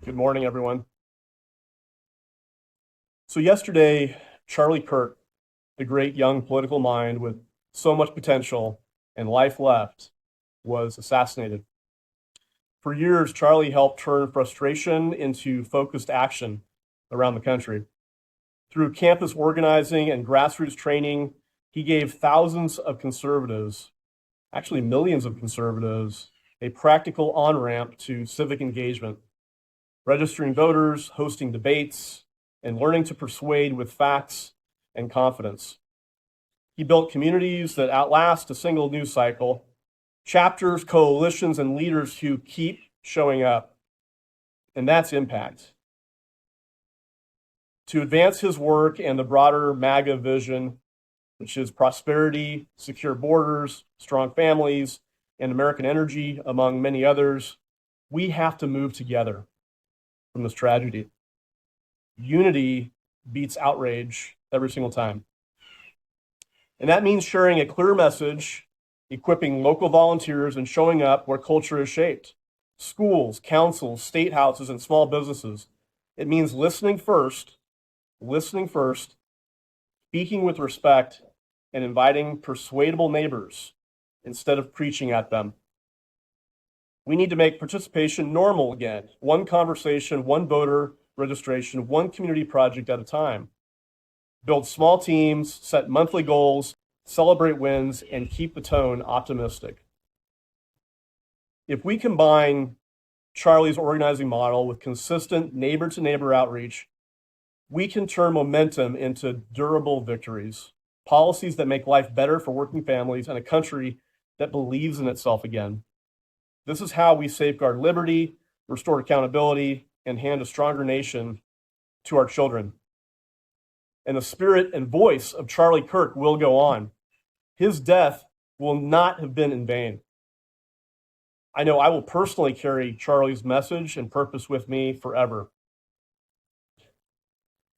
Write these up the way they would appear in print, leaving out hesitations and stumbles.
Good morning, everyone. So yesterday, Charlie Kirk, the great young political mind with so much potential and life left, was assassinated. For years, Charlie helped turn frustration into focused action around the country. Through campus organizing and grassroots training, he gave thousands of conservatives, actually millions of conservatives, a practical on-ramp to civic engagement, registering voters, hosting debates, and learning to persuade with facts and confidence. He built communities that outlast a single news cycle, chapters, coalitions, and leaders who keep showing up. And that's impact. To advance his work and the broader MAGA vision, which is prosperity, secure borders, strong families, and American energy, among many others, we have to move together from this tragedy. Unity beats outrage every single time. And that means sharing a clear message, equipping local volunteers, and showing up where culture is shaped. Schools, councils, state houses, and small businesses. It means listening first, speaking with respect, and inviting persuadable neighbors instead of preaching at them. We need to make participation normal again. One conversation, one voter registration, one community project at a time. Build small teams, set monthly goals, celebrate wins, and keep the tone optimistic. If we combine Charlie's organizing model with consistent neighbor-to-neighbor outreach, we can turn momentum into durable victories, policies that make life better for working families and a country that believes in itself again. This is how we safeguard liberty, restore accountability, and hand a stronger nation to our children. And the spirit and voice of Charlie Kirk will go on. His death will not have been in vain. I know I will personally carry Charlie's message and purpose with me forever.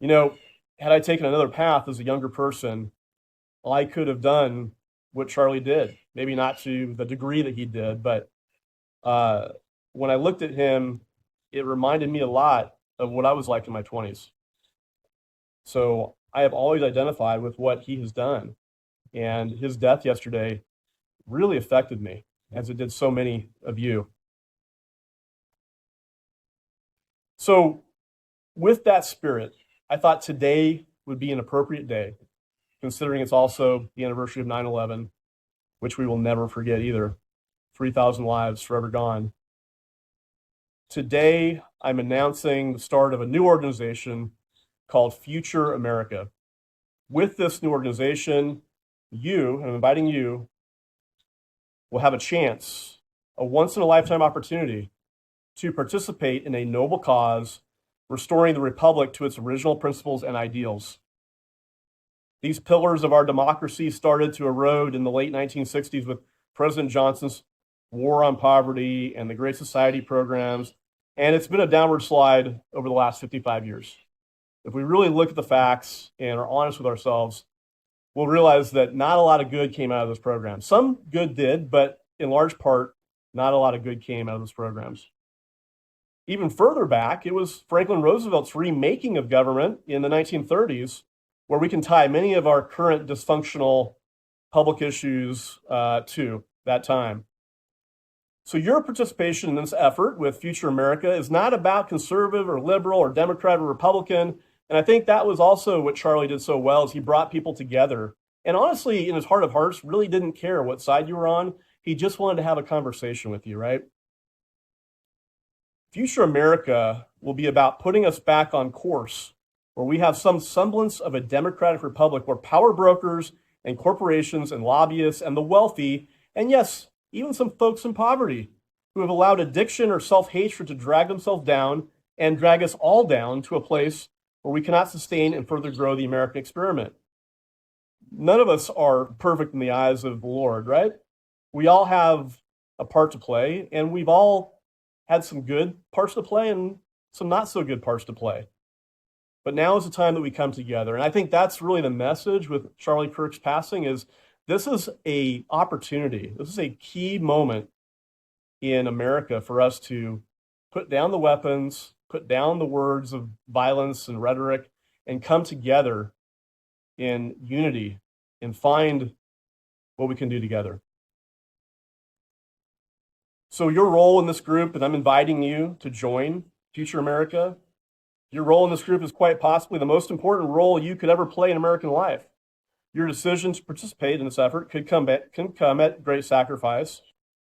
You know, had I taken another path as a younger person, I could have done what Charlie did. Maybe not to the degree that he did, but when I looked at him, it reminded me a lot of what I was like in my 20s. So I have always identified with what he has done. And his death yesterday really affected me, as it did so many of you. So with that spirit, I thought today would be an appropriate day, considering it's also the anniversary of 9/11, which we will never forget either. 3,000 lives forever gone. Today, I'm announcing the start of a new organization called Future America. With this new organization, I'm inviting you, will have a chance, a once-in-a-lifetime opportunity to participate in a noble cause, restoring the republic to its original principles and ideals. These pillars of our democracy started to erode in the late 1960s with President Johnson's war on poverty and the Great Society programs, and it's been a downward slide over the last 55 years. If we really look at the facts and are honest with ourselves, we'll realize that not a lot of good came out of those programs. Some good did, but in large part, not a lot of good came out of those programs. Even further back, it was Franklin Roosevelt's remaking of government in the 1930s, where we can tie many of our current dysfunctional public issues to that time. So your participation in this effort with Future America is not about conservative or liberal or Democrat or Republican. And I think that was also what Charlie did so well, is he brought people together. And honestly, in his heart of hearts, really didn't care what side you were on. He just wanted to have a conversation with you, right? Future America will be about putting us back on course, where we have some semblance of a democratic republic where power brokers and corporations and lobbyists and the wealthy, and yes, even some folks in poverty, who have allowed addiction or self-hatred to drag themselves down and drag us all down to a place where we cannot sustain and further grow the American experiment. None of us are perfect in the eyes of the Lord, right? We all have a part to play, and we've all had some good parts to play and some not so good parts to play. But now is the time that we come together. And I think that's really the message with Charlie Kirk's passing, is this is a opportunity. This is a key moment in America for us to put down the weapons, put down the words of violence and rhetoric, and come together in unity and find what we can do together. So your role in this group, and I'm inviting you to join Future America, your role in this group is quite possibly the most important role you could ever play in American life. Your decision to participate in this effort can come at great sacrifice,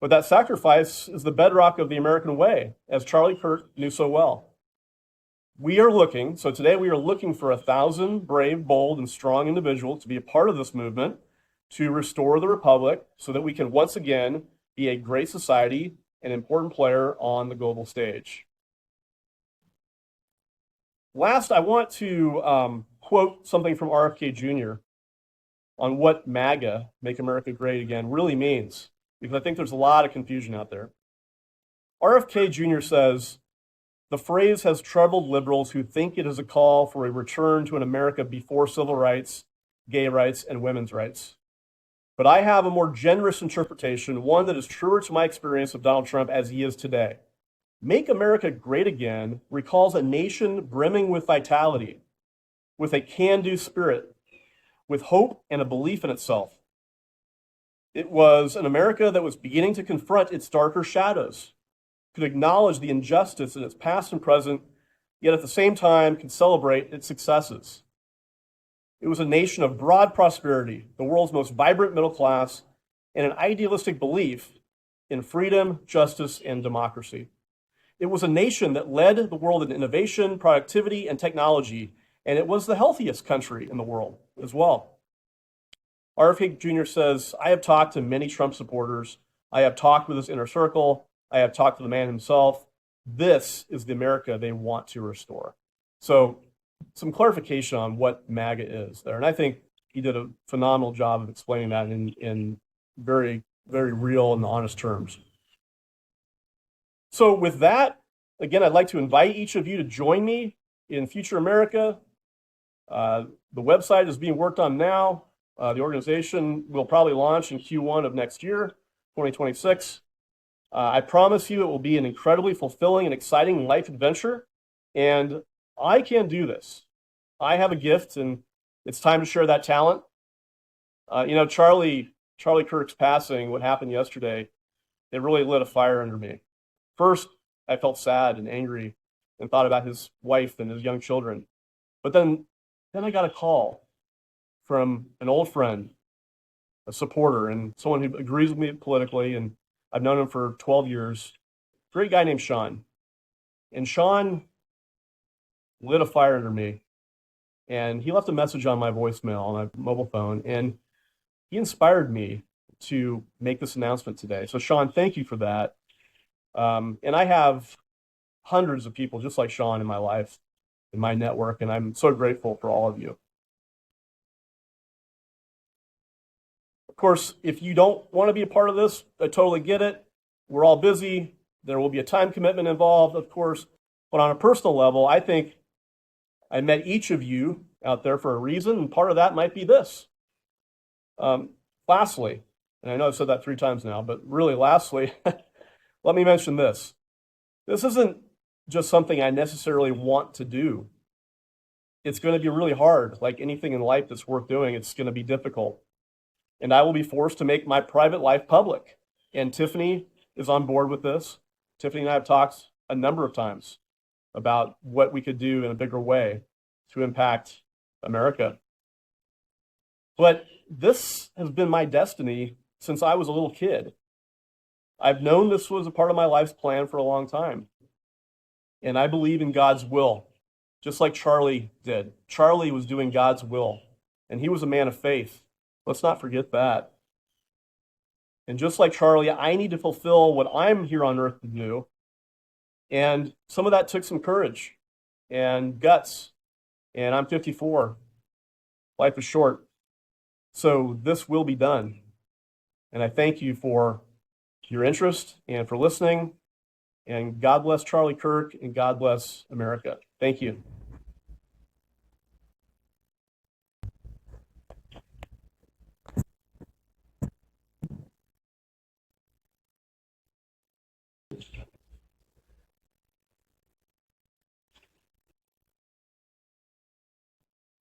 but that sacrifice is the bedrock of the American way, as Charlie Kirk knew so well. Today we are looking for 1,000 brave, bold, and strong individuals to be a part of this movement to restore the Republic so that we can once again be a great society, an important player on the global stage. Last, I want to quote something from RFK Jr. on what MAGA, Make America Great Again, really means, because I think there's a lot of confusion out there. RFK Jr. says, "The phrase has troubled liberals who think it is a call for a return to an America before civil rights, gay rights, and women's rights. But I have a more generous interpretation, one that is truer to my experience of Donald Trump as he is today. Make America Great Again recalls a nation brimming with vitality, with a can-do spirit, with hope and a belief in itself. It was an America that was beginning to confront its darker shadows, could acknowledge the injustice in its past and present, yet at the same time could celebrate its successes. It was a nation of broad prosperity, the world's most vibrant middle class, and an idealistic belief in freedom, justice, and democracy. It was a nation that led the world in innovation, productivity, and technology, and it was the healthiest country in the world as well." RFK Jr. says, "I have talked to many Trump supporters. I have talked with his inner circle. I have talked to the man himself. This is the America they want to restore." So some clarification on what MAGA is there. And I think he did a phenomenal job of explaining that in very, very real and honest terms. So with that, again, I'd like to invite each of you to join me in Future America. The website is being worked on now. The organization will probably launch in Q1 of next year, 2026. I promise you it will be an incredibly fulfilling and exciting life adventure. And I can do this. I have a gift, and it's time to share that talent. Charlie Kirk's passing, what happened yesterday, it really lit a fire under me. First, I felt sad and angry and thought about his wife and his young children. But then I got a call from an old friend, a supporter, and someone who agrees with me politically, and I've known him for 12 years. Great guy named Sean. And Sean lit a fire under me. And he left a message on my voicemail on my mobile phone, and he inspired me to make this announcement today. So Sean, thank you for that. And I have hundreds of people just like Sean in my life, in my network, and I'm so grateful for all of you. Of course, if you don't want to be a part of this, I totally get it. We're all busy. There will be a time commitment involved, of course. But on a personal level, I think I met each of you out there for a reason, and part of that might be this. Lastly, and I know I've said that 3 times now, but really lastly, let me mention this. This isn't just something I necessarily want to do. It's going to be really hard. Like anything in life that's worth doing, it's going to be difficult. And I will be forced to make my private life public. And Tiffany is on board with this. Tiffany and I have talked a number of times about what we could do in a bigger way to impact America. But this has been my destiny since I was a little kid. I've known this was a part of my life's plan for a long time. And I believe in God's will, just like Charlie did. Charlie was doing God's will, and he was a man of faith. Let's not forget that. And just like Charlie, I need to fulfill what I'm here on earth to do. And some of that took some courage and guts. And I'm 54. Life is short. So this will be done. And I thank you for your interest and for listening. And God bless Charlie Kirk, and God bless America. Thank you.